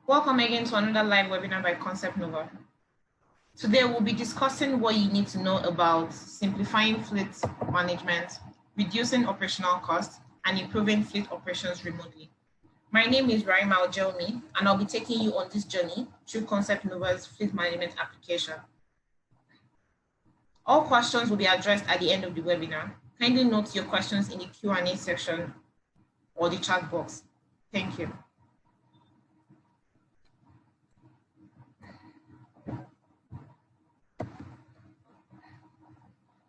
Welcome again to another live webinar by Concept Nova. Today we'll be discussing what you need to know about simplifying fleet management, reducing operational costs, and improving fleet operations remotely. My name is Raima Ojelmi, and I'll be taking you on this journey through Concept Nova's fleet management application. All questions will be addressed at the end of the webinar. Kindly note your questions in the Q&A section or the chat box. Thank you.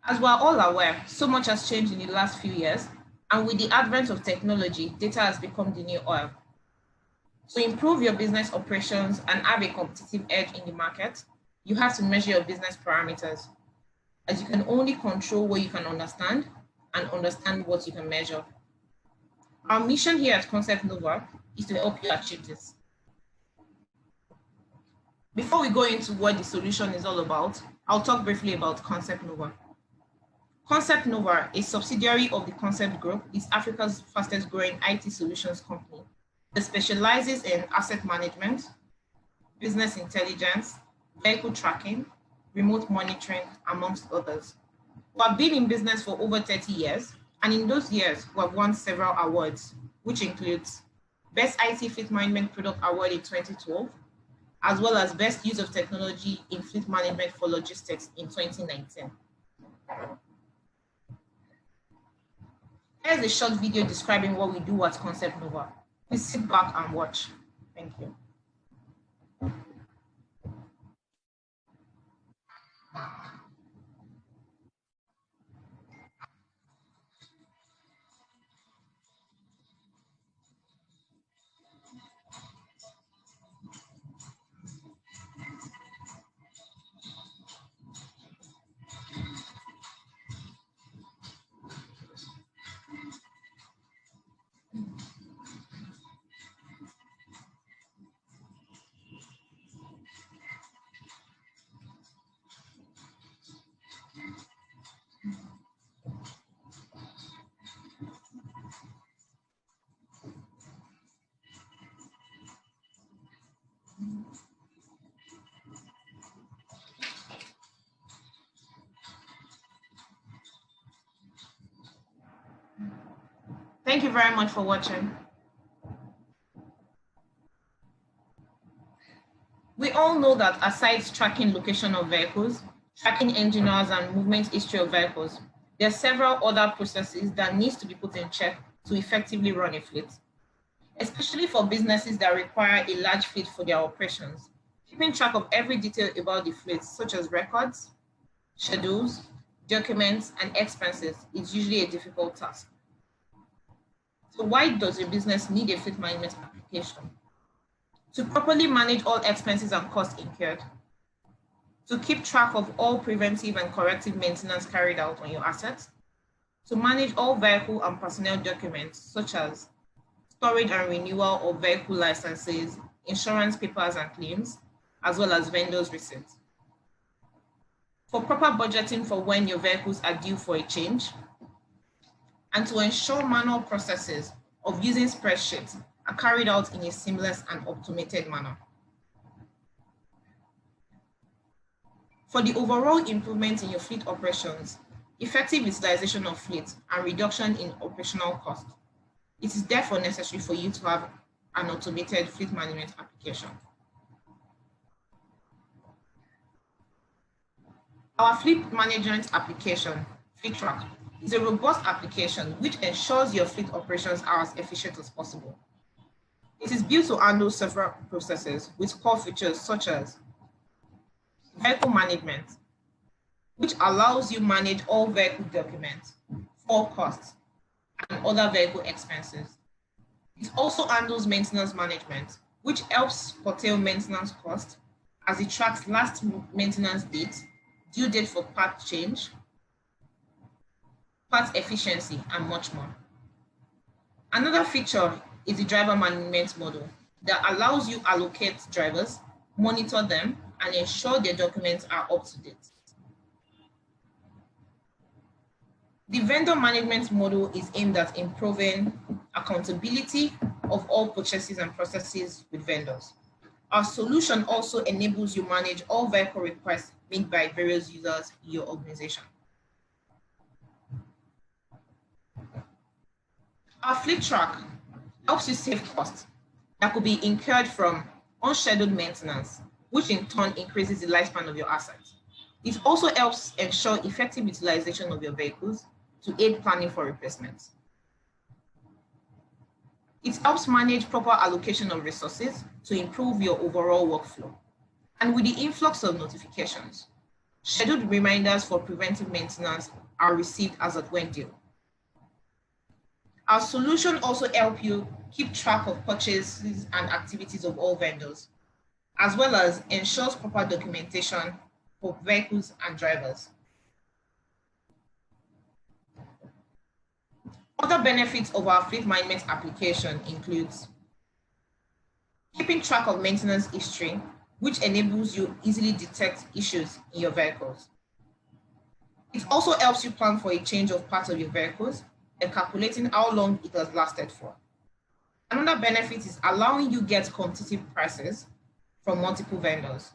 As we are all aware, so much has changed in the last few years, and with the advent of technology, data has become the new oil. To improve your business operations and have a competitive edge in the market, you have to measure your business parameters, as you can only control what you can understand and understand what you can measure. Our mission here at Concept Nova is to help you achieve this. Before we go into what the solution is all about, I'll talk briefly about Concept Nova. Concept Nova, a subsidiary of the Concept Group, is Africa's fastest growing IT solutions company that specializes in asset management, business intelligence, vehicle tracking, remote monitoring, amongst others. We have been in business for over 30 years, and in those years, we have won several awards, which includes Best IT Fleet Management Product Award in 2012, as well as Best Use of Technology in Fleet Management for Logistics in 2019. Here's a short video describing what we do at Concept Nova. Please sit back and watch. Thank you. Thank you very much for watching. We all know that aside tracking location of vehicles, tracking engineers and movement history of vehicles, there are several other processes that needs to be put in check to effectively run a fleet, especially for businesses that require a large fleet for their operations. Keeping track of every detail about the fleet, such as records, schedules, documents, and expenses, is usually a difficult task. So why does a business need a fleet management application? To properly manage all expenses and costs incurred, to keep track of all preventive and corrective maintenance carried out on your assets, to manage all vehicle and personnel documents, such as storage and renewal of vehicle licenses, insurance papers and claims, as well as vendors' receipts. For proper budgeting for when your vehicles are due for a change, and to ensure manual processes of using spreadsheets are carried out in a seamless and automated manner. For the overall improvement in your fleet operations, effective utilization of fleet, and reduction in operational cost, it is therefore necessary for you to have an automated fleet management application. Our fleet management application, FleeTrak, is a robust application which ensures your fleet operations are as efficient as possible. It is built to handle several processes with core features such as vehicle management, which allows you manage all vehicle documents, forecasts, and other vehicle expenses. It also handles maintenance management, which helps curtail maintenance costs as it tracks last maintenance date, due date for part change, part efficiency, and much more. Another feature is the driver management model that allows you allocate drivers, monitor them, and ensure their documents are up to date. The vendor management model is aimed at improving accountability of all purchases and processes with vendors. Our solution also enables you manage all vehicle requests made by various users in your organization. Our FleeTrak helps you save costs that could be incurred from unscheduled maintenance, which in turn increases the lifespan of your assets. It also helps ensure effective utilization of your vehicles to aid planning for replacements. It helps manage proper allocation of resources to improve your overall workflow. And with the influx of notifications, scheduled reminders for preventive maintenance are received as at when due. Our solution also helps you keep track of purchases and activities of all vendors, as well as ensures proper documentation for vehicles and drivers. Other benefits of our fleet management application includes keeping track of maintenance history, which enables you easily detect issues in your vehicles. It also helps you plan for a change of parts of your vehicles and calculating how long it has lasted for. Another benefit is allowing you get competitive prices from multiple vendors.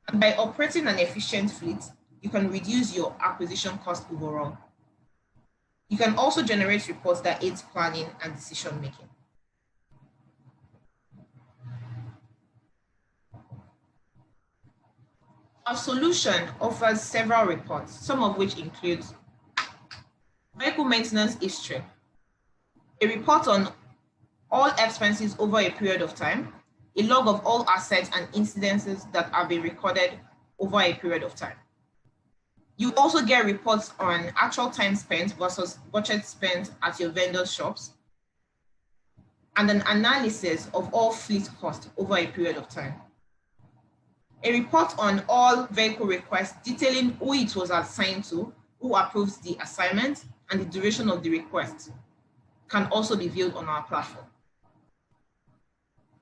And by operating an efficient fleet, you can reduce your acquisition cost overall. You can also generate reports that aid planning and decision making. Our solution offers several reports, some of which include vehicle maintenance history, a report on all expenses over a period of time, a log of all assets and incidences that have been recorded over a period of time. You also get reports on actual time spent versus budget spent at your vendor's shops, and an analysis of all fleet costs over a period of time. A report on all vehicle requests detailing who it was assigned to, who approves the assignment, and the duration of the request can also be viewed on our platform.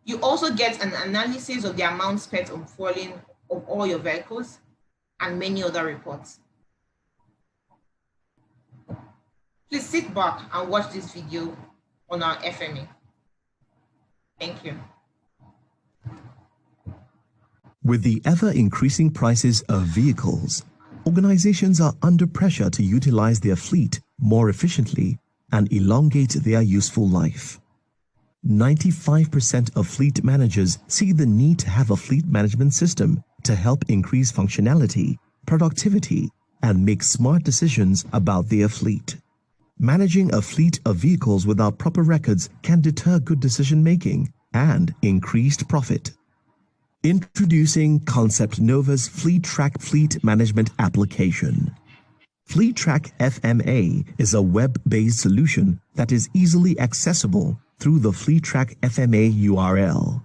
You also get an analysis of the amount spent on fueling of all your vehicles and many other reports. Please sit back and watch this video on our FMA. Thank you. With the ever-increasing prices of vehicles, organizations are under pressure to utilize their fleet more efficiently and elongate their useful life. 95% of fleet managers see the need to have a fleet management system to help increase functionality, productivity, and make smart decisions about their fleet. Managing a fleet of vehicles without proper records can deter good decision-making and increased profit. Introducing Concept Nova's FleeTrak Fleet Management Application. FleeTrak FMA is a web-based solution that is easily accessible through the FleeTrak FMA URL.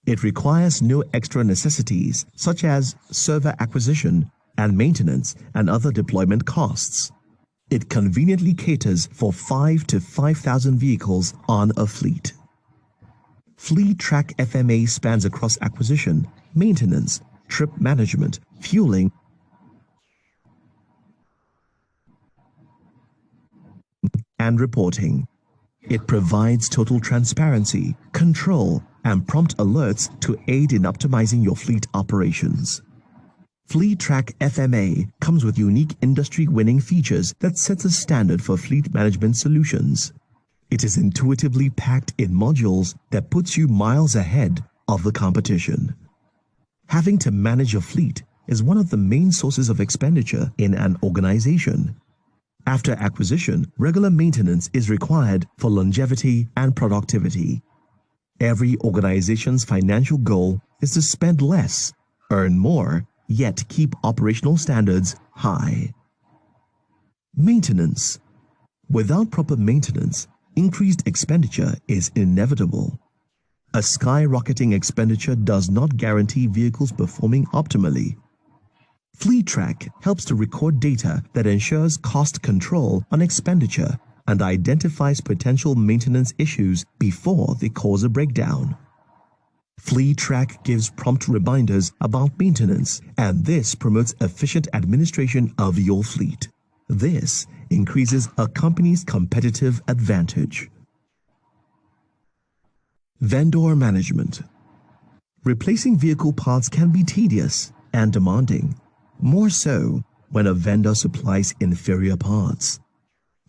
It requires no extra necessities such as server acquisition and maintenance and other deployment costs. It conveniently caters for 5 to 5,000 vehicles on a fleet. FleeTrak FMA spans across acquisition, maintenance, trip management, fueling, and reporting. It provides total transparency, control, and prompt alerts to aid in optimizing your fleet operations. FleeTrak FMA comes with unique industry-winning features that set a standard for fleet management solutions. It is intuitively packed in modules that puts you miles ahead of the competition. Having to manage a fleet is one of the main sources of expenditure in an organization. After acquisition, regular maintenance is required for longevity and productivity. Every organization's financial goal is to spend less, earn more, yet keep operational standards high. Maintenance. Without proper maintenance, increased expenditure is inevitable. A skyrocketing expenditure does not guarantee vehicles performing optimally. FleeTrak helps to record data that ensures cost control on expenditure and identifies potential maintenance issues before they cause a breakdown. FleeTrak gives prompt reminders about maintenance, and this promotes efficient administration of your fleet. This increases a company's competitive advantage. Vendor management. Replacing vehicle parts can be tedious and demanding, more so when a vendor supplies inferior parts.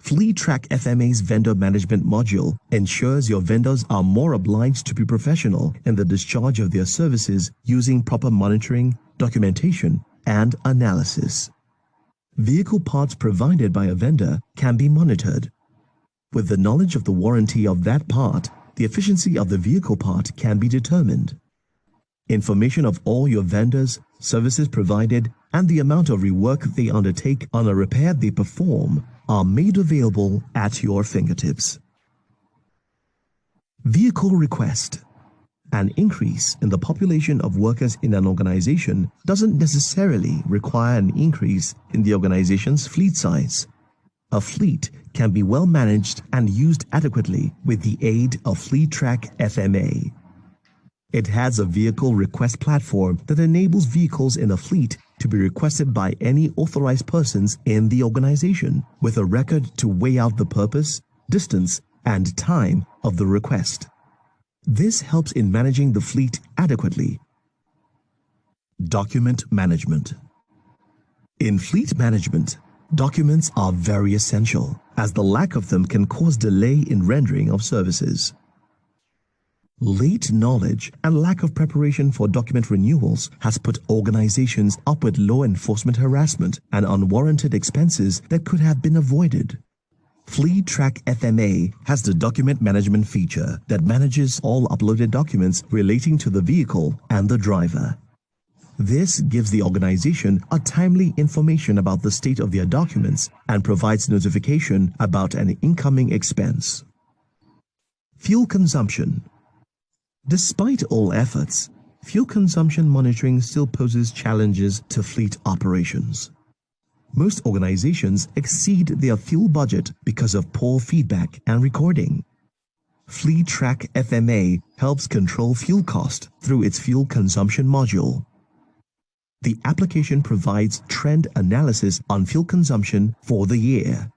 FleeTrak FMA's vendor management module ensures your vendors are more obliged to be professional in the discharge of their services using proper monitoring, documentation, and analysis. Vehicle parts provided by a vendor can be monitored. With the knowledge of the warranty of that part, the efficiency of the vehicle part can be determined. Information of all your vendors, services provided, and the amount of rework they undertake on a repair they perform are made available at your fingertips. Vehicle request. An increase in the population of workers in an organization doesn't necessarily require an increase in the organization's fleet size. A fleet can be well managed and used adequately with the aid of FleeTrak FMA. It has a vehicle request platform that enables vehicles in a fleet to be requested by any authorized persons in the organization, with a record to weigh out the purpose, distance, and time of the request. This helps in managing the fleet adequately. Document management. In fleet management, documents are very essential, as the lack of them can cause delay in rendering of services. Late knowledge and lack of preparation for document renewals has put organizations up with law enforcement harassment and unwarranted expenses that could have been avoided. FleeTrak FMA has the document management feature that manages all uploaded documents relating to the vehicle and the driver. This gives the organization a timely information about the state of their documents and provides notification about an incoming expense. Fuel consumption. Despite all efforts, fuel consumption monitoring still poses challenges to fleet operations. Most organizations exceed their fuel budget because of poor feedback and recording. FleeTrak FMA helps control fuel cost through its fuel consumption module. The application provides trend analysis on fuel consumption for the year.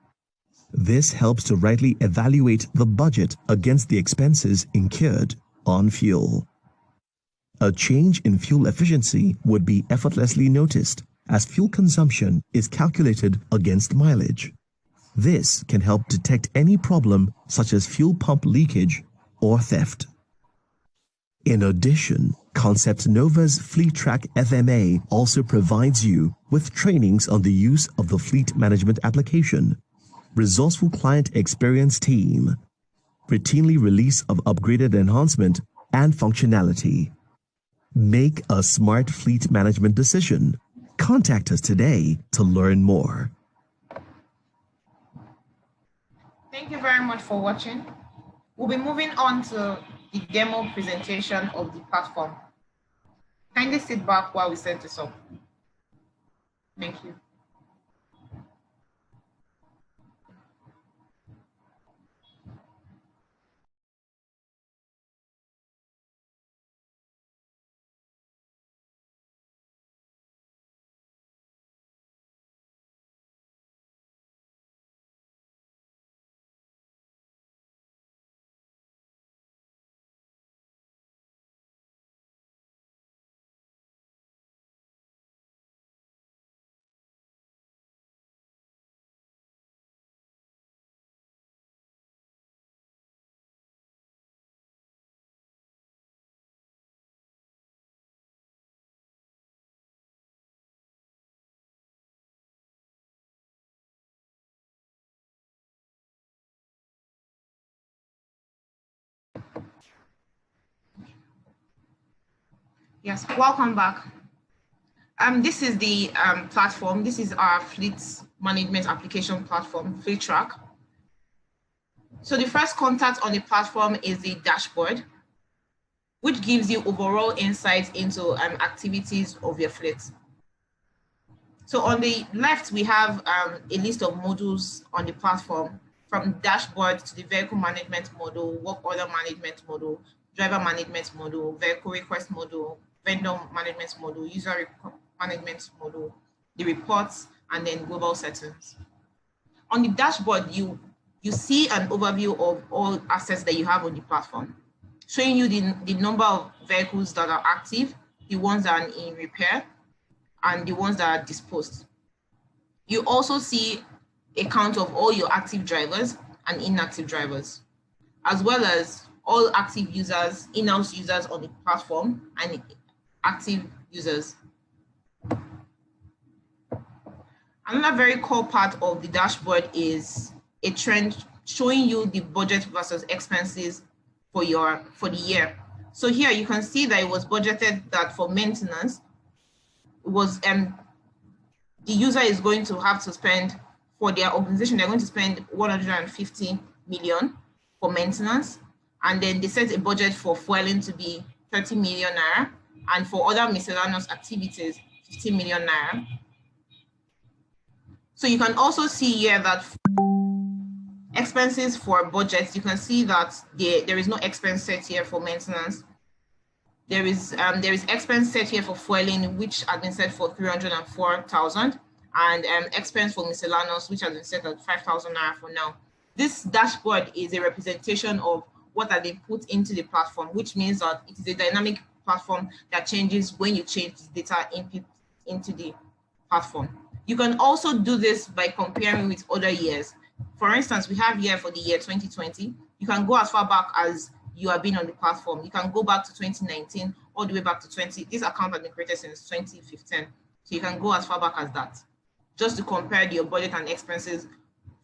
This helps to rightly evaluate the budget against the expenses incurred on fuel. A change in fuel efficiency would be effortlessly noticed, as fuel consumption is calculated against mileage. This can help detect any problem such as fuel pump leakage or theft. In addition, Concept Nova's FleeTrak FMA also provides you with trainings on the use of the fleet management application, resourceful client experience team, routinely release of upgraded enhancement and functionality. Make a smart fleet management decision. Contact us today to learn more. Thank you very much for watching. We'll be moving on to the demo presentation of the platform. Kindly sit back while we set this up. Thank you. Yes, welcome back. This is the platform. This is our fleet management application platform, FleeTrak. So the first contact on the platform is the dashboard, which gives you overall insights into activities of your fleet. So on the left, we have a list of modules on the platform, from dashboard to the vehicle management module, work order management module, driver management module, vehicle request module, vendor management module, user management module, the reports, and then global settings. On the dashboard, you see an overview of all assets that you have on the platform. showing you the number of vehicles that are active, the ones that are in repair, and the ones that are disposed. You also see a count of all your active drivers and inactive drivers, as well as all active users, in-house users on the platform, and active users. Another very core part of the dashboard is a trend showing you the budget versus expenses for the year. So here you can see that it was budgeted that for maintenance, it was the user is going to have to spend, for their organization, they're going to spend 150 million for maintenance. And then they set a budget for fueling to be 30 million naira, and for other miscellaneous activities, 15 million naira. So you can also see here that expenses for budgets, you can see that there is no expense set here for maintenance. There is expense set here for fueling, which has been set for 304,000, and expense for miscellaneous, which has been set at 5,000 naira for now. This dashboard is a representation of what have been put into the platform, which means that it is a dynamic platform that changes when you change the data input into the platform. You can also do this by comparing with other years. For instance, we have here for the year 2020. You can go as far back as you have been on the platform. You can go back to 2019, all the way back to 20. This account has been created since 2015. So you can go as far back as that, just to compare your budget and expenses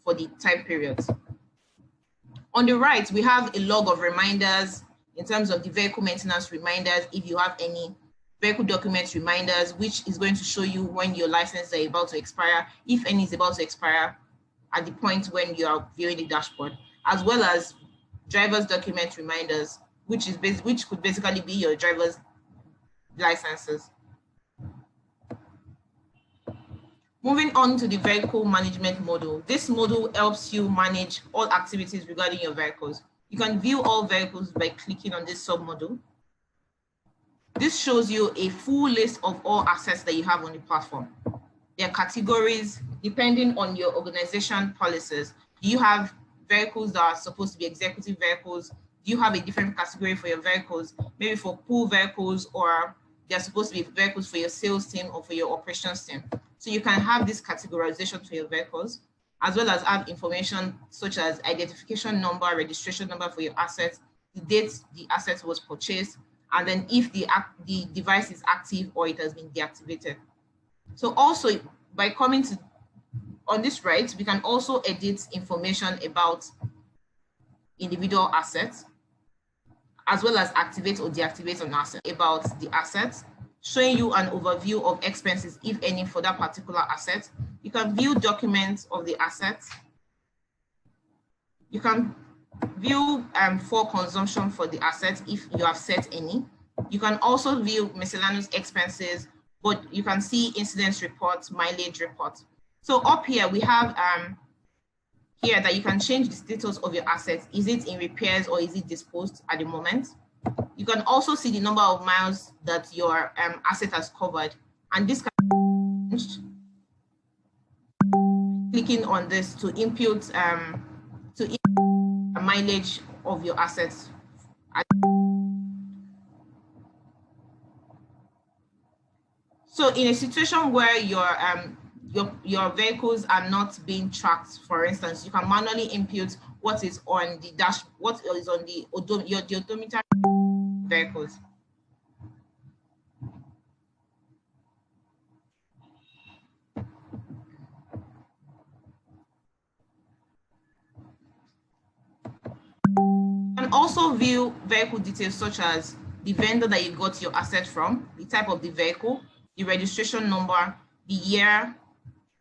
for the time periods. On the right, we have a log of reminders in terms of the vehicle maintenance reminders, if you have any, vehicle documents reminders, which is going to show you when your license is about to expire, if any is about to expire at the point when you are viewing the dashboard, as well as driver's document reminders, which could basically be your driver's licenses. Moving on to the vehicle management module. This module helps you manage all activities regarding your vehicles. You can view all vehicles by clicking on this submodule. This shows you a full list of all assets that you have on the platform. Their categories, depending on your organization policies. Do you have vehicles that are supposed to be executive vehicles? Do you have a different category for your vehicles? Maybe for pool vehicles, or they're supposed to be vehicles for your sales team or for your operations team. So you can have this categorization for your vehicles, as well as have information such as identification number, registration number for your assets, the date the asset was purchased, and then if the device is active or it has been deactivated. So also, by coming to on this right, we can also edit information about individual assets, as well as activate or deactivate an asset about the assets, showing you an overview of expenses, if any, for that particular asset. You can view documents of the assets. You can view for consumption for the assets if you have set any. You can also view miscellaneous expenses, but you can see incidents reports, mileage reports. So up here, we have here that you can change the status of your assets. Is it in repairs or is it disposed at the moment? You can also see the number of miles that your asset has covered. And this can be changed. Clicking on this to input a mileage of your assets. So in a situation where your vehicles are not being tracked, for instance, you can manually input what is on the dash, what is on the odometer vehicles. You can also view vehicle details such as the vendor that you got your asset from, the type of the vehicle, the registration number, the year,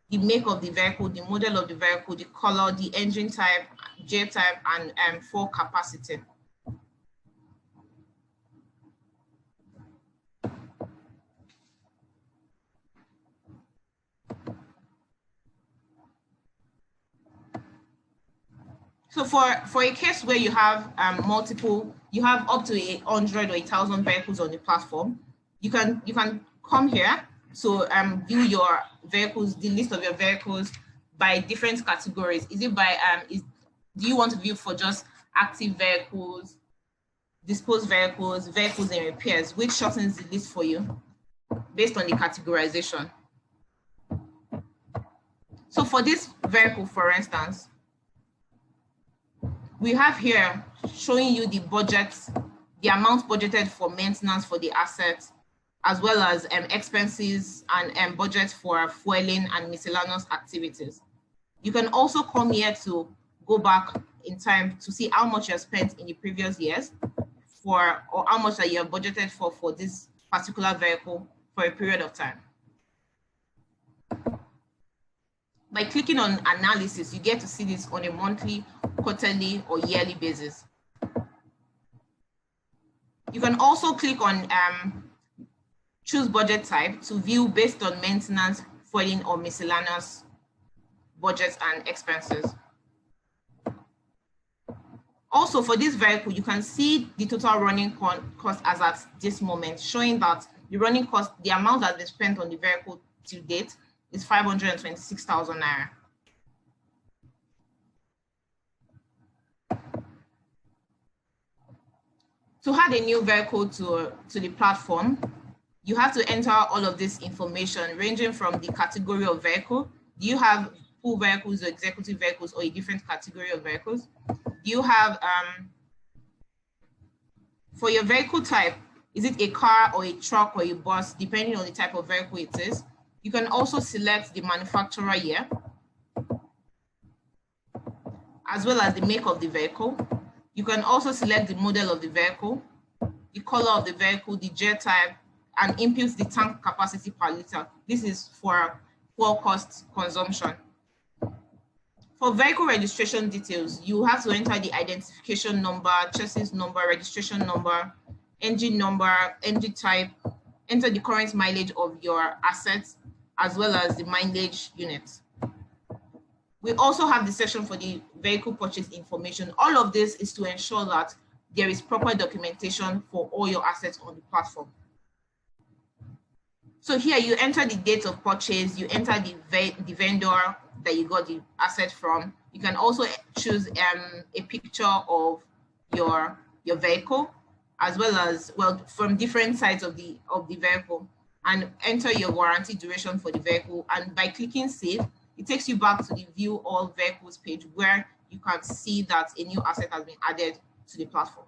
the make of the vehicle, the model of the vehicle, the color, the engine type, J type, and fuel capacity. So for a case where you have you have up to 100 or 1,000 vehicles on the platform, you can come here to view your vehicles, the list of your vehicles by different categories. Is it by do you want to view for just active vehicles? disposed vehicles, vehicles in repairs, which shortens the list for you based on the categorization. So for this vehicle, for instance, we have here showing you the budget, the amount budgeted for maintenance for the asset, as well as expenses and budget for fueling and miscellaneous activities. You can also come here to go back in time to see how much you spent in the previous years or how much that you have budgeted for this particular vehicle for a period of time. By clicking on analysis, you get to see this on a monthly, quarterly, or yearly basis. You can also click on choose budget type to view based on maintenance, fueling, or miscellaneous budgets and expenses. Also, for this vehicle, you can see the total running cost as at this moment, showing that the running cost, the amount that they spent on the vehicle to date is 526,000 naira. To add a new vehicle to the platform, you have to enter all of this information ranging from the category of vehicle. Do you have pool vehicles or executive vehicles or a different category of vehicles? Do you have, for your vehicle type, is it a car or a truck or a bus, depending on the type of vehicle it is? You can also select the manufacturer here, as well as the make of the vehicle. You can also select the model of the vehicle, the color of the vehicle, the jet type, and input the tank capacity per liter. This is for fuel cost consumption. For vehicle registration details, you have to enter the identification number, chassis number, registration number, engine type, enter the current mileage of your assets, as well as the mileage unit. We also have the section for the vehicle purchase information. All of this is to ensure that there is proper documentation for all your assets on the platform. So here you enter the date of purchase, you enter the vendor that you got the asset from. You can also choose a picture of your vehicle, as well as, well, from different sides of the vehicle, and enter your warranty duration for the vehicle. And by clicking save, it takes you back to the view all vehicles page, where you can see that a new asset has been added to the platform.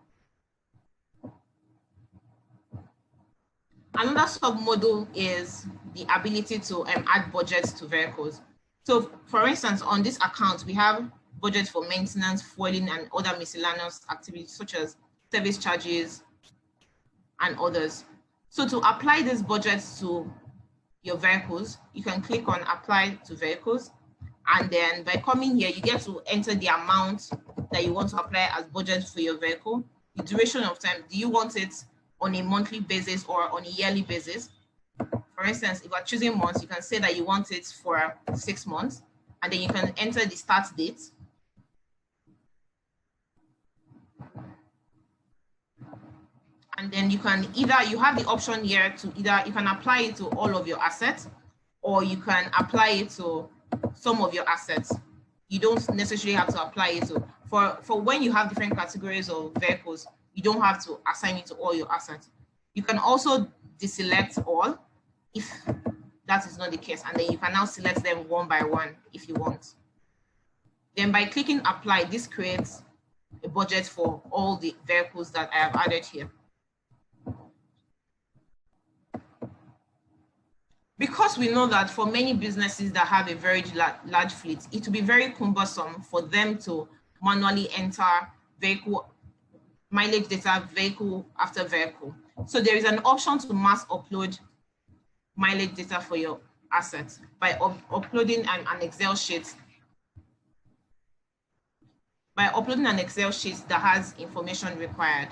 Another sub-module is the ability to add budgets to vehicles. So for instance, on this account, we have budgets for maintenance, fueling, and other miscellaneous activities such as service charges and others. So to apply these budgets to your vehicles, you can click on apply to vehicles. And then by coming here, you get to enter the amount that you want to apply as budget for your vehicle, the duration of time. Do you want it on a monthly basis or on a yearly basis? For instance, if you're choosing months, you can say that you want it for 6 months, and then you can enter the start date. And then you can you have the option here to you can apply it to all of your assets, or you can apply it to some of your assets. You don't necessarily have to apply it to, for when you have different categories of vehicles, you don't have to assign it to all your assets. You can also deselect all if that is not the case, and then you can now select them one by one if you want. Then by clicking apply, this creates a budget for all the vehicles that I have added here. Because we know that for many businesses that have a very large fleet, it will be very cumbersome for them to manually enter vehicle mileage data vehicle after vehicle. So there is an option to mass upload mileage data for your assets by uploading an Excel sheet. By uploading an Excel sheet that has information required.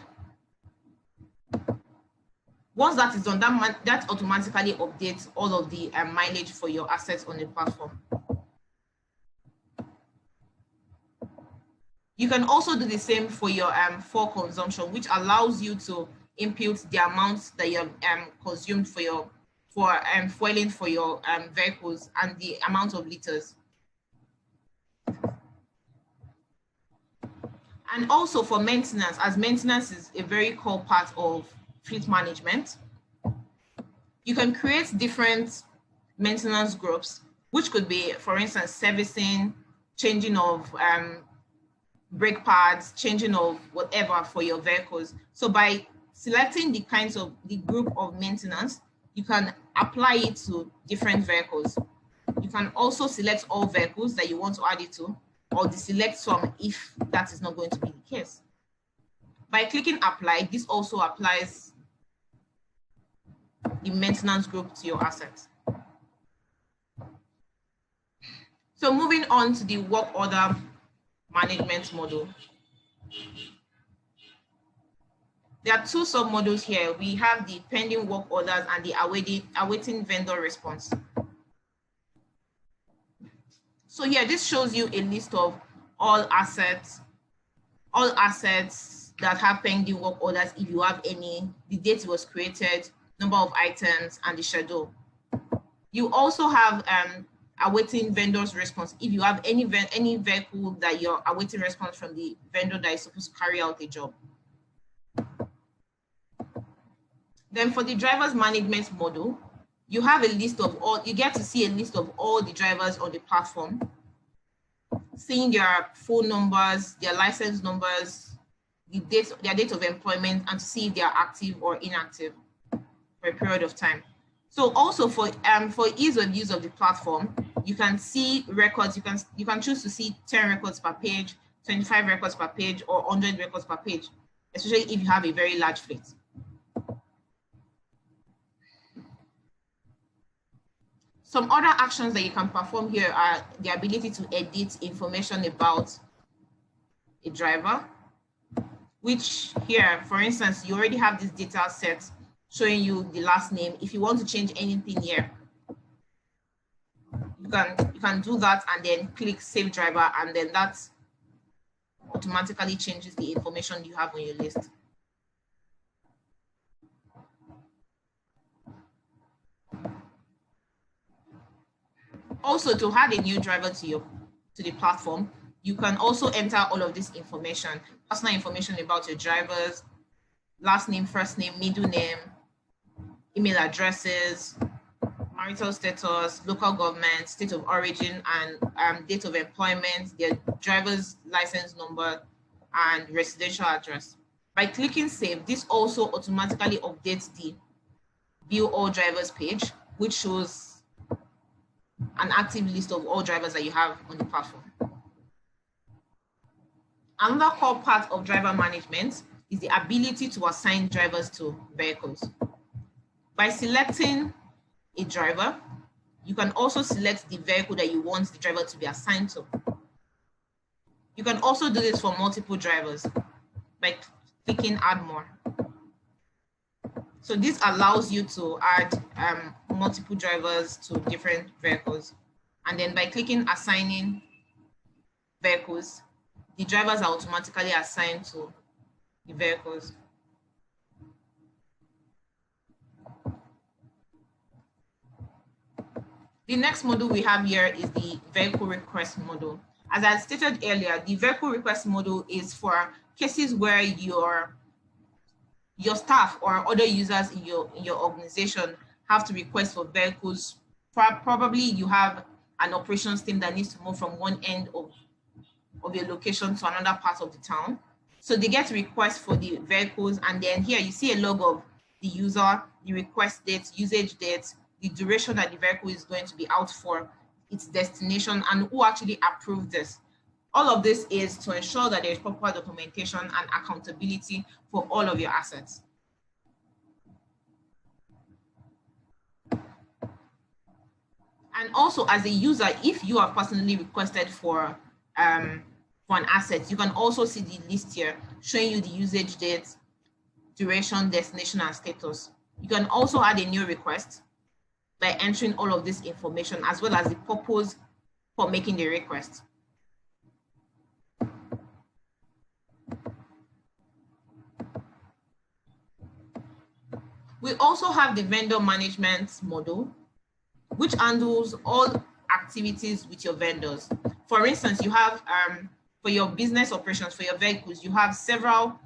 Once that is done, that automatically updates all of the mileage for your assets on the platform. You can also do the same for your fuel consumption, which allows you to input the amounts that you have consumed for fueling for your vehicles and the amount of liters. And also for maintenance, as maintenance is a very core part of fleet management, you can create different maintenance groups, which could be, for instance, servicing, changing of brake pads, changing of whatever for your vehicles. So by selecting the group of maintenance, you can apply it to different vehicles. You can also select all vehicles that you want to add it to, or deselect some if that is not going to be the case. By clicking apply, this also applies the maintenance group to your assets. So moving on to the work order management model. There are two sub-models here. We have the pending work orders and the awaiting vendor response. So here, this shows you a list of all assets that have pending work orders, if you have any, the date it was created, number of items, and the schedule. You also have awaiting vendor's response, if you have any vehicle that you're awaiting response from the vendor that is supposed to carry out a job. Then for the driver's management model, you have a list of all, you get to see a list of all the drivers on the platform, seeing their phone numbers, their license numbers, their date of employment, and to see if they are active or inactive for a period of time. So also for ease of use of the platform, you can see records. You can choose to see 10 records per page, 25 records per page, or 100 records per page, especially if you have a very large fleet. Some other actions that you can perform here are the ability to edit information about a driver, which here, for instance, you already have this data set showing you the last name. If you want to change anything here, you can do that and then click Save Driver, and then that automatically changes the information you have on your list. Also, to add a new driver to the platform, you can also enter all of this information, personal information about your drivers, last name, first name, middle name, email addresses, marital status, local government, state of origin, and date of employment, their driver's license number, and residential address. By clicking Save, this also automatically updates the View All Drivers page, which shows an active list of all drivers that you have on the platform. Another core part of driver management is the ability to assign drivers to vehicles. By selecting a driver, you can also select the vehicle that you want the driver to be assigned to. You can also do this for multiple drivers by clicking Add More. So this allows you to add multiple drivers to different vehicles. And then by clicking Assigning Vehicles, the drivers are automatically assigned to the vehicles. The next model we have here is the vehicle request model. As I stated earlier, the vehicle request model is for cases where your staff or other users in your organization have to request for vehicles. Probably you have an operations team that needs to move from one end of your location to another part of the town. So they get requests for the vehicles, and then here you see a log of the user, the request date, usage date, the duration that the vehicle is going to be out for, its destination, and who actually approved this. All of this is to ensure that there is proper documentation and accountability for all of your assets. And also, as a user, if you are personally requested for an asset, you can also see the list here showing you the usage date, duration, destination, and status. You can also add a new request by entering all of this information, as well as the purpose for making the request. We also have the vendor management model, which handles all activities with your vendors. For instance, you have, for your business operations, for your vehicles, you have several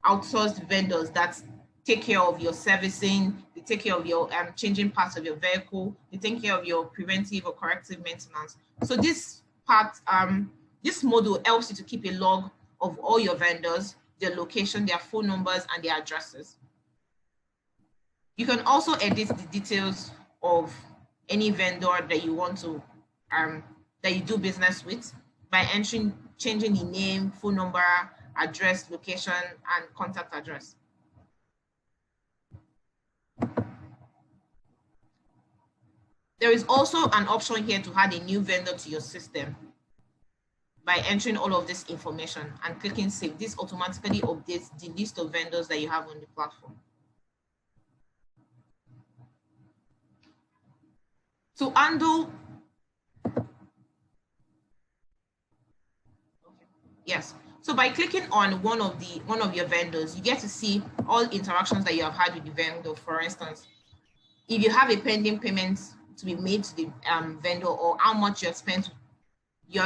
outsourced vendors that take care of your servicing, they take care of your changing parts of your vehicle, they take care of your preventive or corrective maintenance. So this part, this module helps you to keep a log of all your vendors, their location, their phone numbers, and their addresses. You can also edit the details of any vendor that you want to, that you do business with by changing the name, phone number, address, location, and contact address. There is also an option here to add a new vendor to your system by entering all of this information and clicking save. This automatically updates the list of vendors that you have on the platform. To handle, yes. So by clicking on one of your vendors, you get to see all interactions that you have had with the vendor. For instance, if you have a pending payment to be made to the vendor, or how much you have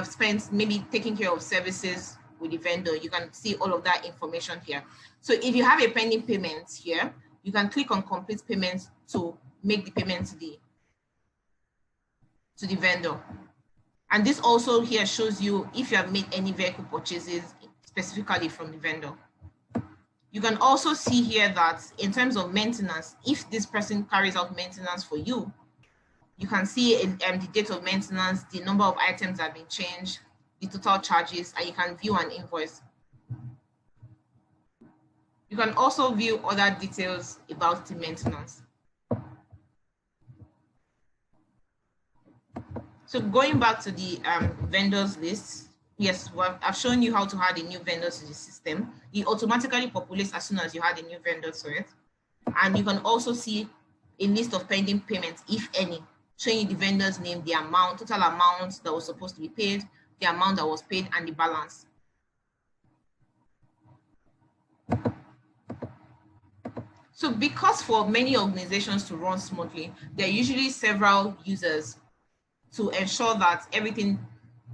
spent maybe taking care of services with the vendor, you can see all of that information here. So if you have a pending payment here, you can click on complete payments to make the payment to the vendor. And this also here shows you if you have made any vehicle purchases specifically from the vendor. You can also see here that in terms of maintenance, if this person carries out maintenance for you, you can see the date of maintenance, the number of items that have been changed, the total charges, and you can view an invoice. You can also view other details about the maintenance. So going back to the vendors list, yes, well, I've shown you how to add a new vendor to the system. It automatically populates as soon as you add a new vendor to it. And you can also see a list of pending payments, if any, showing you the vendor's name, the amount, total amount that was supposed to be paid, the amount that was paid, and the balance. So because for many organizations to run smoothly, there are usually several users to ensure that everything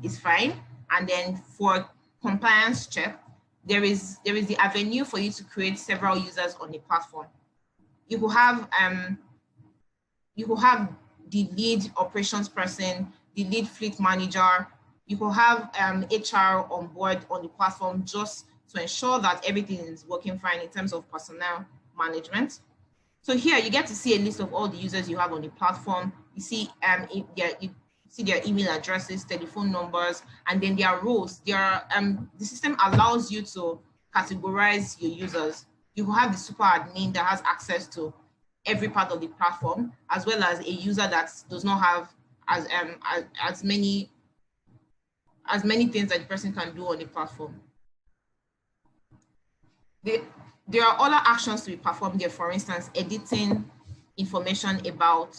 is fine. And then for compliance check, there is the avenue for you to create several users on the platform. You will have the lead operations person, the lead fleet manager. You will have HR on board on the platform just to ensure that everything is working fine in terms of personnel management. So here you get to see a list of all the users you have on the platform. You see you see their email addresses, telephone numbers, and then their roles. The system allows you to categorize your users. You will have the super admin that has access to every part of the platform, as well as a user that does not have as many things that the person can do on the platform. There are other actions to be performed there. For instance, editing information about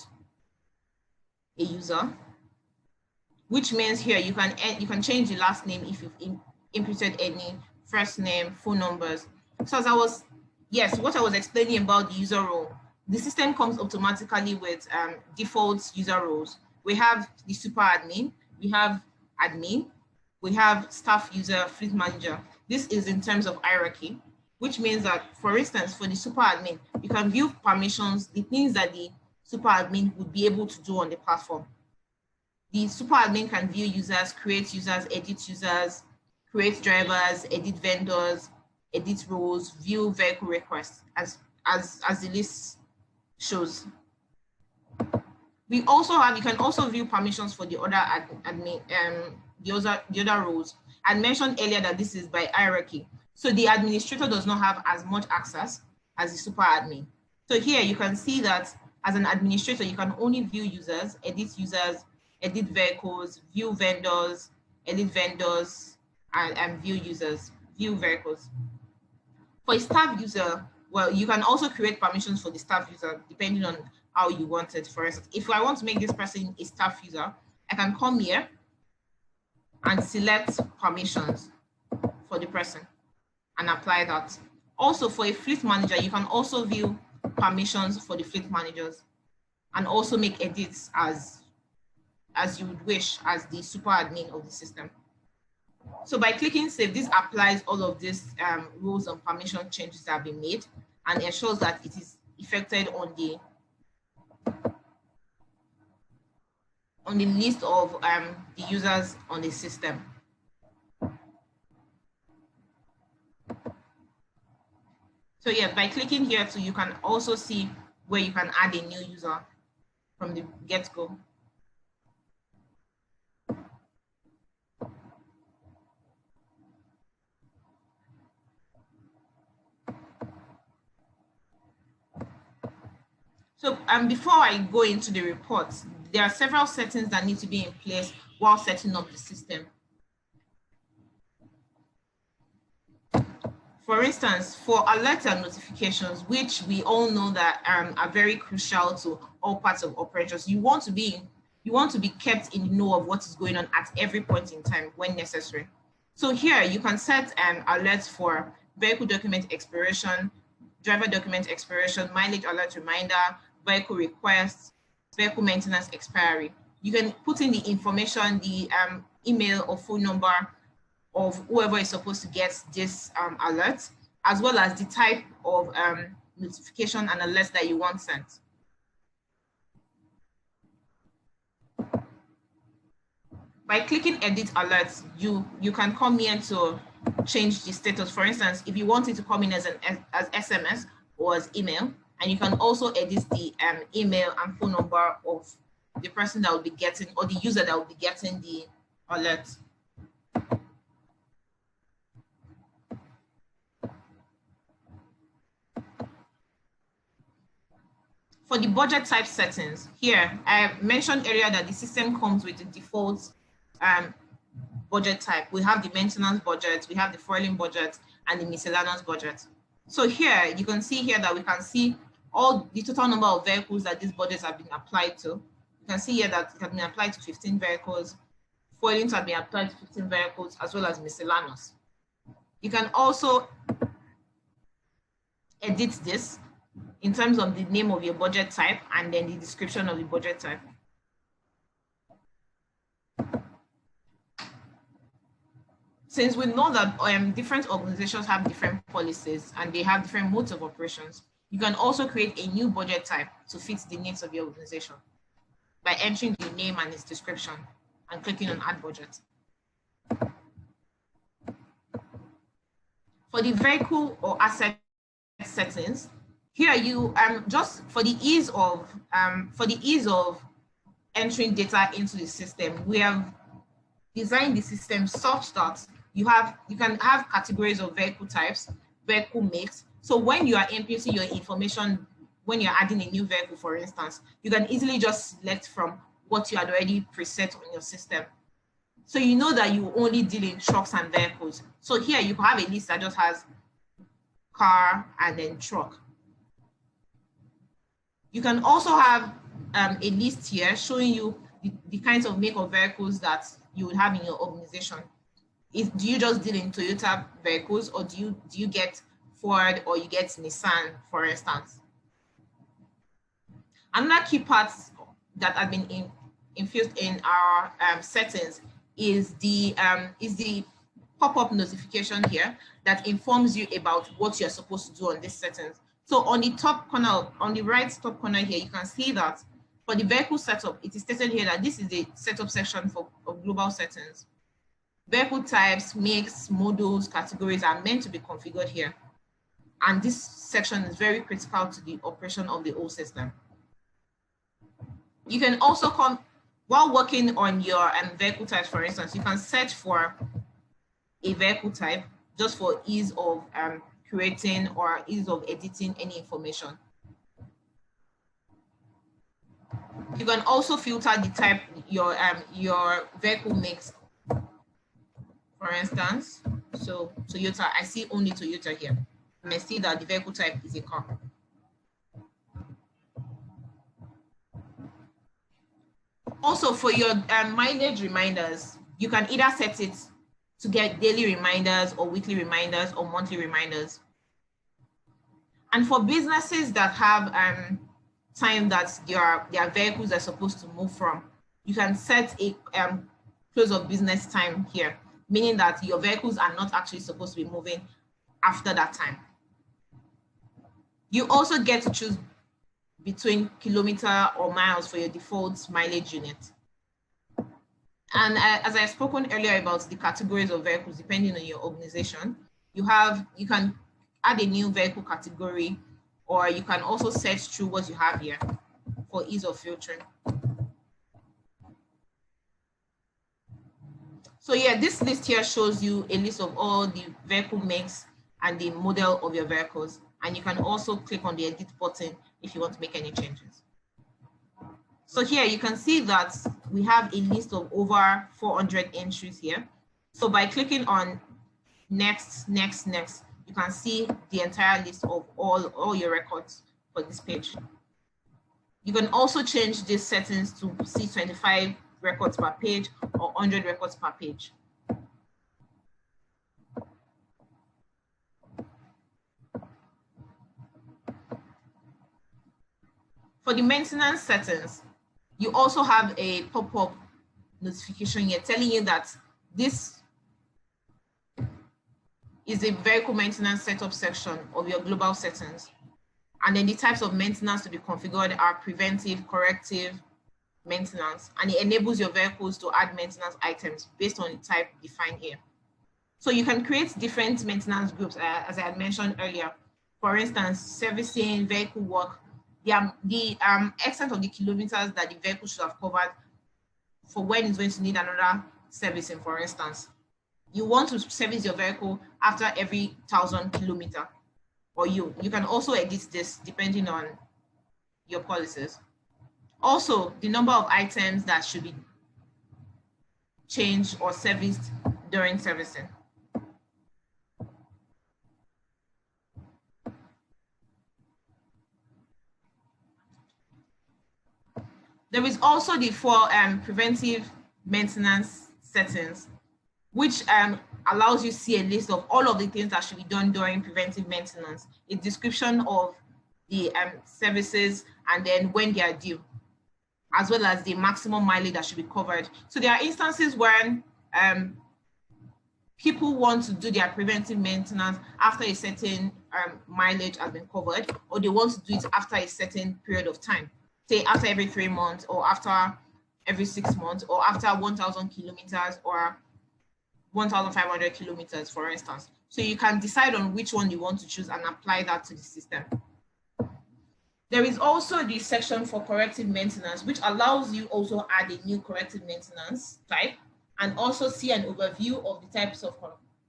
a user, which means here you can change the last name if you've inputted any, first name, phone numbers. So what I was explaining about the user role, the system comes automatically with default user roles. We have the super admin, we have admin, we have staff user, fleet manager. This is in terms of hierarchy, which means that, for instance, for the super admin, you can view permissions, the things that the super admin would be able to do on the platform. The super admin can view users, create users, edit users, create drivers, edit vendors, edit roles, view vehicle requests, as the list shows. You can also view permissions for the other admin, the other roles. I mentioned earlier that this is by hierarchy. So the administrator does not have as much access as the super admin. So here you can see that as an administrator, you can only view users, edit vehicles, view vendors, edit vendors, and view users, view vehicles. For a staff user, well, you can also create permissions for the staff user depending on how you want it. For instance, if I want to make this person a staff user, I can come here and select permissions for the person and apply that. Also, for a fleet manager, you can also view permissions for the fleet managers and also make edits as you would wish as the super admin of the system. So by clicking save, this applies all of these rules and permission changes that have been made and ensures that it is effected on the list of the users on the system. So yeah, by clicking here too, you can also see where you can add a new user from the get-go. So before I go into the reports, there are several settings that need to be in place while setting up the system. For instance, for alerts and notifications, which we all know that are very crucial to all parts of operations, you want to be kept in the know of what is going on at every point in time when necessary. So here you can set alerts for vehicle document expiration, driver document expiration, mileage alert reminder, vehicle requests, vehicle maintenance expiry. You can put in the information, the email or phone number of whoever is supposed to get this alert, as well as the type of notification and alert that you want sent. By clicking edit alerts, you can come here to change the status. For instance, if you want it to come in as SMS or as email, and you can also edit the email and phone number of the person that will be getting, or the user that will be getting the alert. For the budget type settings, here I mentioned earlier that the system comes with the default budget type. We have the maintenance budget, we have the fueling budget, and the miscellaneous budget. So here you can see here that we can see all the total number of vehicles that these budgets have been applied to. You can see here that it has been applied to 15 vehicles, fueling has been applied to 15 vehicles, as well as miscellaneous. You can also edit this in terms of the name of your budget type and then the description of the budget type. Since we know that different organizations have different policies and they have different modes of operations, you can also create a new budget type to fit the needs of your organization by entering the name and its description and clicking on Add Budget. For the vehicle or asset settings, here you just for the ease of entering data into the system, we have designed the system such that you can have categories of vehicle types, vehicle makes. So when you are inputting your information, when you're adding a new vehicle, for instance, you can easily just select from what you had already preset on your system. So you know that you only deal in trucks and vehicles. So here you have a list that just has car and then truck. You can also have a list here showing you the kinds of make of vehicles that you would have in your organization. Do you just deal in Toyota vehicles, or do you get Ford or you get Nissan, for instance? Another key part that has been infused in our settings is the pop-up notification here that informs you about what you're supposed to do on these settings. So on the top corner, on the right top corner here, you can see that for the vehicle setup, it is stated here that this is the setup section of global settings. Vehicle types, makes, models, categories are meant to be configured here. And this section is very critical to the operation of the whole system. You can also come, while working on your vehicle types, for instance, you can search for a vehicle type just for ease of creating or ease of editing any information. You can also filter the type your vehicle makes. For instance, so Toyota, I see only Toyota here. You may see that the vehicle type is a car. Also, for your mileage reminders, you can either set it to get daily reminders or weekly reminders or monthly reminders. And for businesses that have time that their vehicles are supposed to move from, you can set a close of business time here. meaning that your vehicles are not actually supposed to be moving after that time. You also get to choose between kilometer or miles for your default mileage unit. And as I've spoken earlier about the categories of vehicles, depending on your organization, you can add a new vehicle category, or you can also search through what you have here for ease of filtering. So yeah, this list here shows you a list of all the vehicle makes and the model of your vehicles. And you can also click on the edit button if you want to make any changes. So here you can see that we have a list of over 400 entries here. So by clicking on next, next, next, you can see the entire list of all your records for this page. You can also change these settings to see 25 records per page or 100 records per page. For the maintenance settings, you also have a pop-up notification here telling you that this is a vehicle maintenance setup section of your global settings. And then the types of maintenance to be configured are preventive, corrective, maintenance, and it enables your vehicles to add maintenance items based on the type defined here. So you can create different maintenance groups, as I had mentioned earlier. For instance, servicing, vehicle work, the extent of the kilometers that the vehicle should have covered for when it's going to need another servicing, for instance. You want to service your vehicle after every 1,000 kilometers, or you can also edit this depending on your policies. Also, the number of items that should be changed or serviced during servicing. There is also the preventive maintenance settings, which allows you to see a list of all of the things that should be done during preventive maintenance, a description of the services and then when they are due, as well as the maximum mileage that should be covered. So there are instances when people want to do their preventive maintenance after a certain mileage has been covered, or they want to do it after a certain period of time, say after every 3 months, or after every 6 months, or after 1,000 kilometers or 1,500 kilometers, for instance. So you can decide on which one you want to choose and apply that to the system. There is also the section for corrective maintenance, which allows you also add a new corrective maintenance type and also see an overview of the types of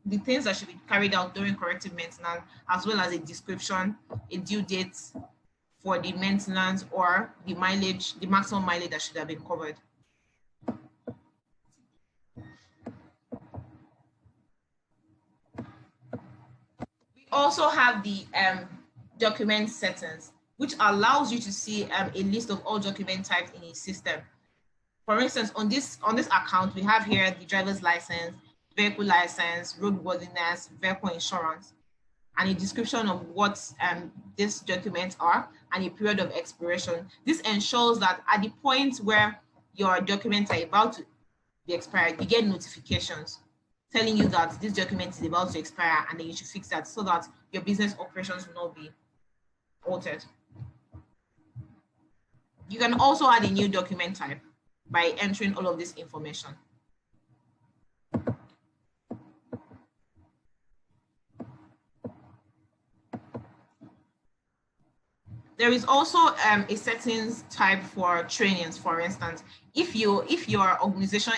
the things that should be carried out during corrective maintenance, as well as a description, a due date for the maintenance or the mileage, the maximum mileage that should have been covered. We also have the document settings, which allows you to see a list of all document types in a system. For instance, on this account, we have here the driver's license, vehicle license, roadworthiness, vehicle insurance, and a description of what these documents are and a period of expiration. This ensures that at the point where your documents are about to be expired, you get notifications telling you that this document is about to expire and then you should fix that so that your business operations will not be altered. You can also add a new document type by entering all of this information. There is also a settings type for trainings. For instance, if your organization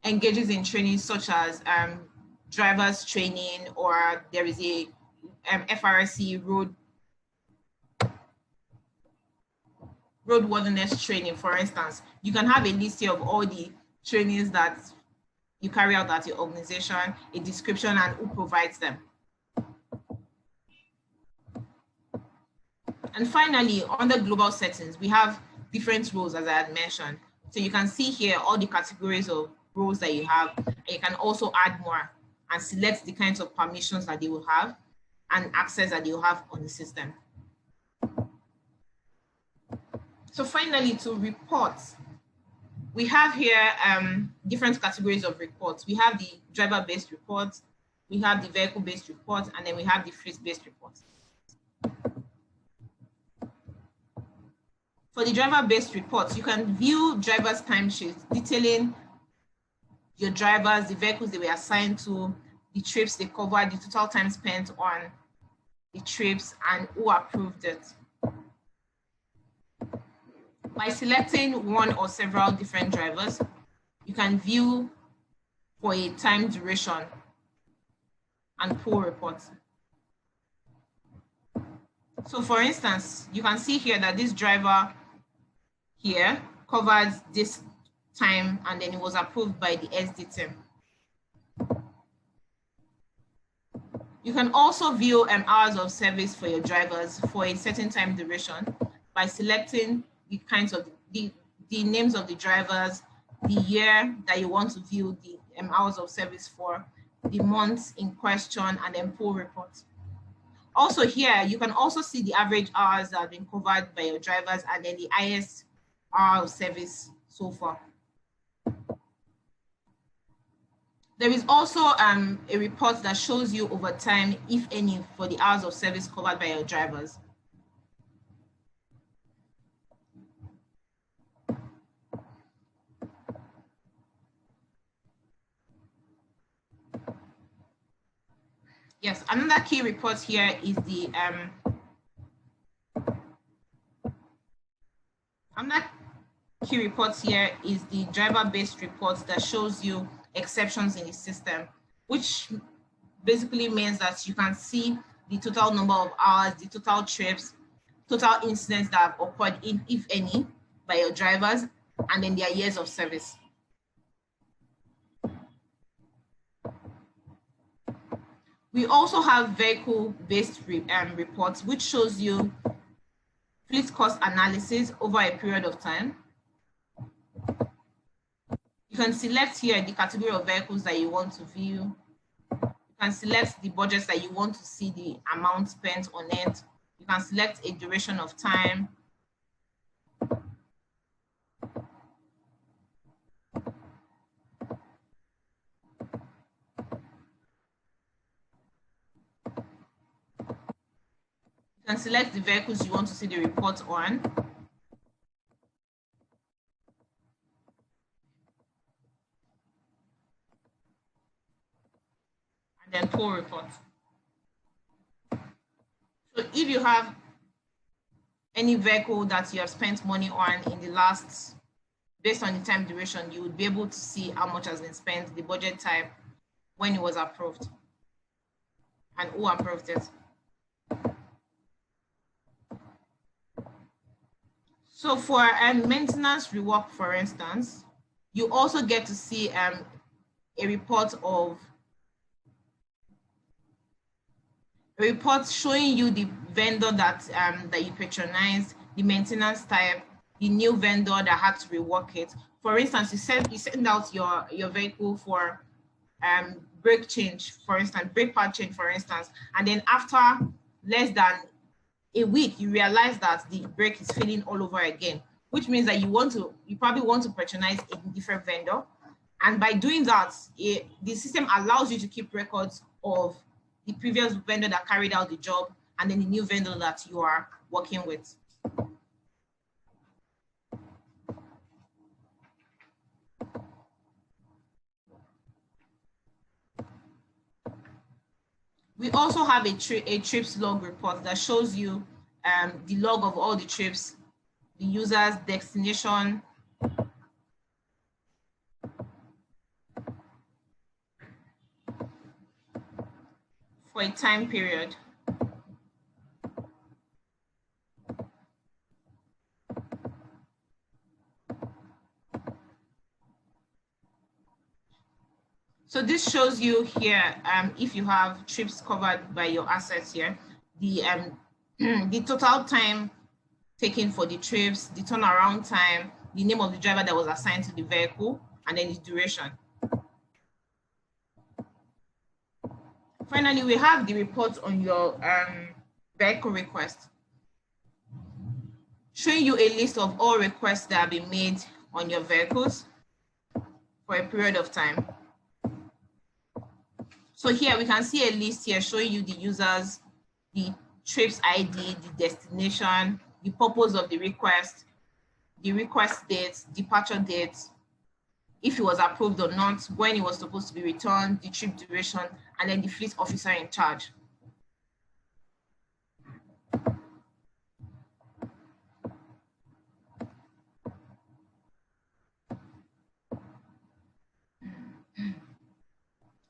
engages in training such as drivers training, or there is a FRC roadworthiness training, for instance, you can have a list here of all the trainings that you carry out at your organization, a description and who provides them. And finally, under global settings, we have different roles, as I had mentioned. So you can see here all the categories of roles that you have, and you can also add more and select the kinds of permissions that they will have and access that they will have on the system. So finally, to report We have here different categories of reports. We have the driver-based reports, we have the vehicle-based reports, and then we have the fleet-based reports. For the driver-based reports, you can view drivers' timesheets detailing your drivers, the vehicles they were assigned to, the trips they covered, the total time spent on the trips, and who approved it. By selecting one or several different drivers, you can view for a time duration and pull reports. So for instance, you can see here that this driver here covered this time and then it was approved by the SD team. You can also view hours of service for your drivers for a certain time duration by selecting the kinds of the names of the drivers, the year that you want to view the hours of service for, the months in question, and then pull reports. Also here, you can also see the average hours that have been covered by your drivers and then the highest hour of service so far. There is also a report that shows you over time, if any, for the hours of service covered by your drivers. Yes, another key report here is the driver-based report that shows you exceptions in the system, which basically means that you can see the total number of hours, the total trips, total incidents that have occurred, if any, by your drivers, and then their years of service. We also have vehicle-based reports, which shows you fleet cost analysis over a period of time. You can select here the category of vehicles that you want to view. You can select the budgets that you want to see the amount spent on it. You can select a duration of time. You can select the vehicles you want to see the report on. And then pull report. So if you have any vehicle that you have spent money on in the last, based on the time duration, you would be able to see how much has been spent, the budget type, when it was approved, and who approved it. So for maintenance rework, for instance, you also get to see a report showing you the vendor that you patronized, the maintenance type, the new vendor that had to rework it. For instance, you send out your vehicle for brake change, for instance, brake pad change, for instance, and then after less than a week, you realize that the brake is failing all over again, which means that you probably want to patronize a different vendor. And by doing that, the system allows you to keep records of the previous vendor that carried out the job and then the new vendor that you are working with. We also have a trips log report that shows you the log of all the trips, the user's destination, for a time period. So this shows you here, if you have trips covered by your assets here, the total time taken for the trips, the turnaround time, the name of the driver that was assigned to the vehicle, and then its duration. Finally, we have the report on your vehicle request, showing you a list of all requests that have been made on your vehicles for a period of time. So here we can see a list here showing you the users, the trips ID, the destination, the purpose of the request dates, departure dates, if it was approved or not, when it was supposed to be returned, the trip duration, and then the fleet officer in charge.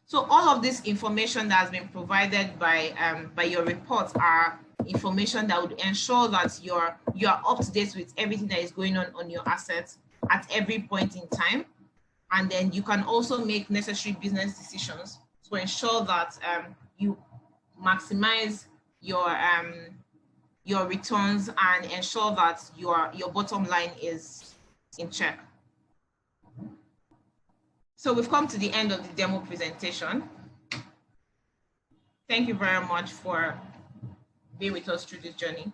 So all of this information that has been provided by your reports are information that would ensure that you're up to date with everything that is going on your assets at every point in time. And then you can also make necessary business decisions to ensure that you maximize your returns and ensure that your bottom line is in check. So we've come to the end of the demo presentation. Thank you very much for being with us through this journey.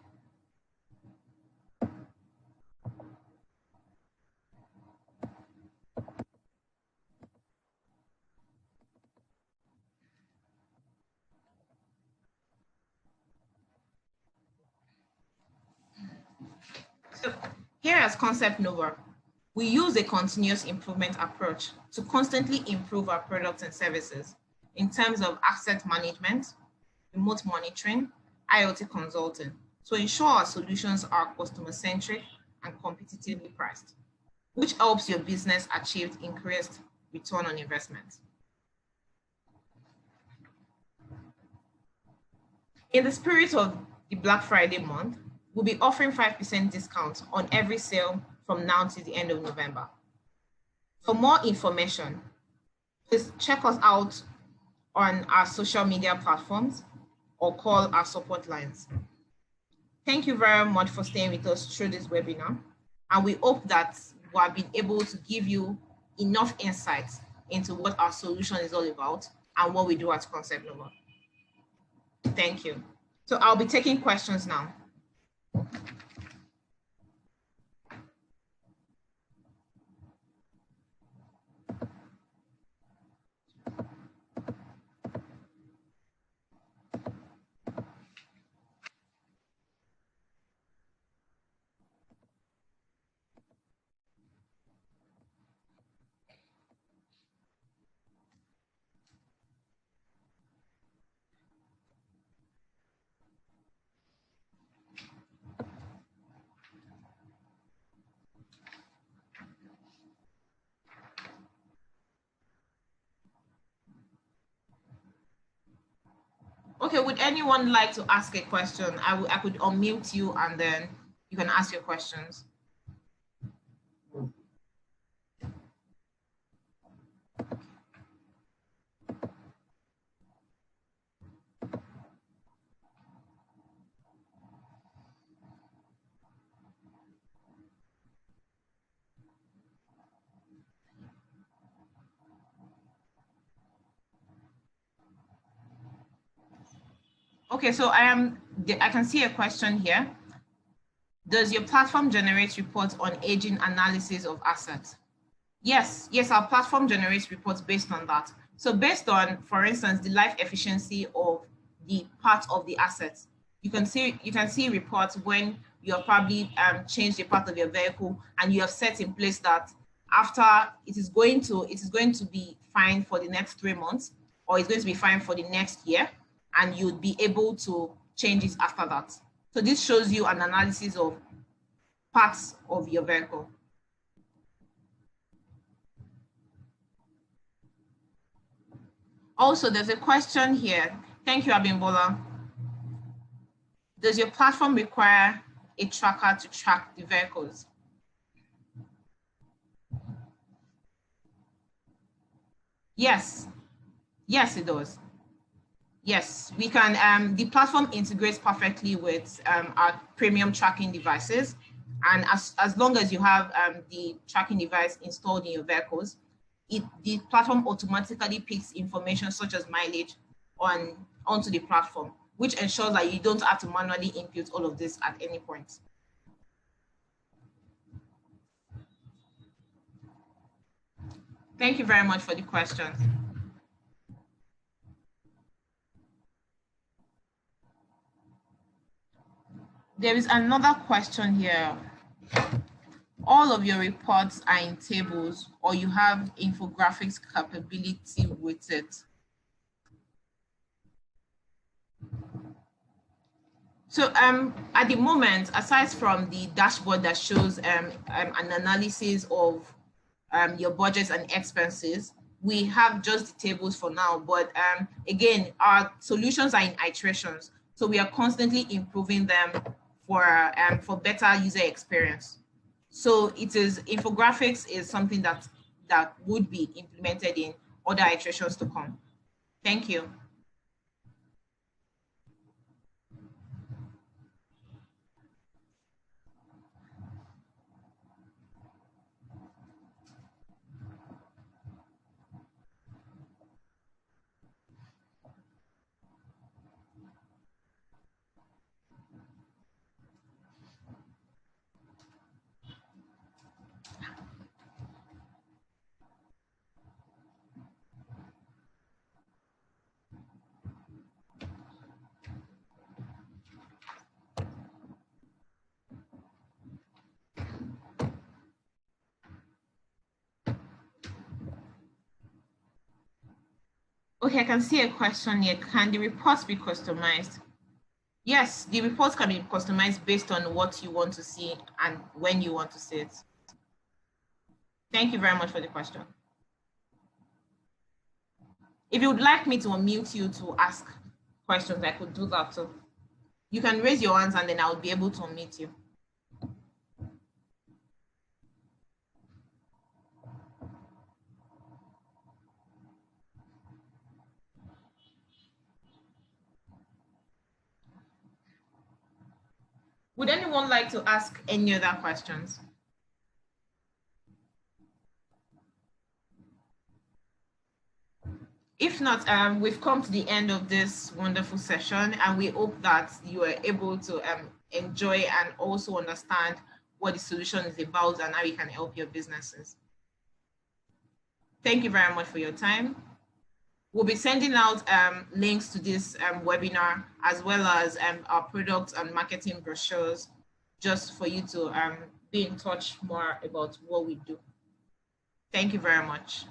So here as Concept Nova, we use a continuous improvement approach to constantly improve our products and services in terms of asset management, remote monitoring, IoT consulting, to ensure our solutions are customer-centric and competitively priced, which helps your business achieve increased return on investment. In the spirit of the Black Friday month, we'll be offering 5% discount on every sale from now to the end of November. For more information, please check us out on our social media platforms or call our support lines. Thank you very much for staying with us through this webinar, and we hope that we have been able to give you enough insights into what our solution is all about and what we do at Concept Nova. Thank you. So I'll be taking questions now. Okay, would anyone like to ask a question? I could unmute you and then you can ask your questions. Okay, so I can see a question here. Does your platform generate reports on aging analysis of assets? Yes, our platform generates reports based on that. So based on, for instance, the life efficiency of the part of the assets, you can see reports when you have probably changed a part of your vehicle and you have set in place that after it is going to be fine for the next 3 months, or it's going to be fine for the next year, and you'd be able to change it after that. So this shows you an analysis of parts of your vehicle. Also, there's a question here. Thank you, Abimbola. Does your platform require a tracker to track the vehicles? Yes, it does. Yes, we can. The platform integrates perfectly with our premium tracking devices. And as long as you have the tracking device installed in your vehicles, the platform automatically picks information such as mileage onto the platform, which ensures that you don't have to manually input all of this at any point. Thank you very much for the question. There is another question here. All of your reports are in tables, or you have infographics capability with it. So at the moment, aside from the dashboard that shows an analysis of your budgets and expenses, we have just the tables for now. But again, our solutions are in iterations. So we are constantly improving them for better user experience. So it is infographics is something that would be implemented in other iterations to come. Thank you. Okay, I can see a question here. Can the reports be customized? Yes, the reports can be customized based on what you want to see and when you want to see it. Thank you very much for the question. If you would like me to unmute you to ask questions, I could do that too. You can raise your hands and then I will be able to unmute you. Would anyone like to ask any other questions? If not, we've come to the end of this wonderful session, and we hope that you are able to enjoy and also understand what the solution is about and how you can help your businesses. Thank you very much for your time. We'll be sending out links to this webinar, as well as our products and marketing brochures, just for you to be in touch more about what we do. Thank you very much.